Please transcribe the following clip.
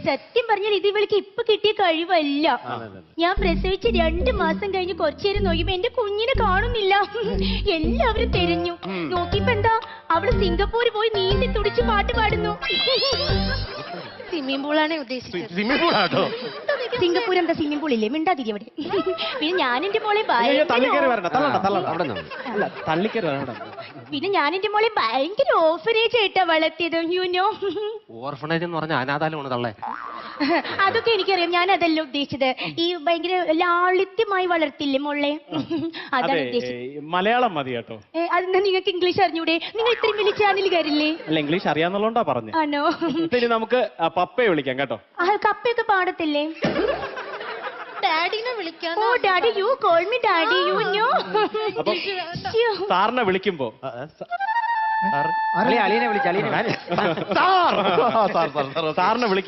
സത്യം പറഞ്ഞാൽ ഇത് ഇവൾക്ക് ഇപ്പൊ കിട്ടിയ കഴിവല്ല. ഞാൻ പ്രസവിച്ച് 2 മാസം കഴിഞ്ഞ് കുറച്ചേരം നോക്കിയപ്പോ എന്റെ കുഞ്ഞിനെ കാണുന്നില്ല. എല്ലാവരും തെരഞ്ഞു നോക്കിയപ്പോ എന്താ അവള് സിംഗപ്പൂര് പോയി നീന്തി തുടിച്ച് പാട്ട് പാടുന്നു. സ്വിമ്മിംഗ് പൂളാണ് ഉദ്ദേശിച്ചത്. സ്വിമ്മിംഗ് പൂൾ ആട്ടോ. സിംഗപ്പൂർ എന്താ സ്വിമ്മിംഗ് പൂൾ ഇല്ലേ? മിണ്ടാതിരി അവിടെ. പിന്നെ ഞാൻ എന്റെ മോളെ പിന്നെ ഞാൻ എന്റെ മോളെ ഭയങ്കര ഓർഫനേജ് ആയിട്ടാ വളർത്തിയത്. യുനോ ഓർഫനേജ് എന്ന് പറഞ്ഞ അനാഥാലമാണ് തള്ളേ. അതൊക്കെ എനിക്കറിയാം. ഞാൻ അതല്ല ഉദ്ദേശിച്ചത്. ഈ ഭയങ്കര ലാളിത്യമായി വളർത്തില്ലേ മോളെ, അതാണ് ഉദ്ദേശിച്ചത്. മലയാളം മതി കേട്ടോ. അതെന്താ നിങ്ങൾക്ക് ഇംഗ്ലീഷ് അറിഞ്ഞൂടെ? നിങ്ങൾ ഇത്രയും വലിയ ചാനൽ കയറില്ലേ? അല്ല, ഇംഗ്ലീഷ് അറിയാന്നുള്ളോണ്ടാ പറഞ്ഞു. ആണോ? ഇനി നമുക്ക് പപ്പയെ വിളിക്കാം കേട്ടോ. കപ്പയൊക്കെ പാടത്തില്ലേ? ഡാഡിനെ വിളിക്കാൻ. Oh daddy, you call me daddy, you know. സാറിനെ വിളിക്കുമ്പോ അളിയനെ വിളിച്ച സാറിനെ വിളിക്കുമ്പോ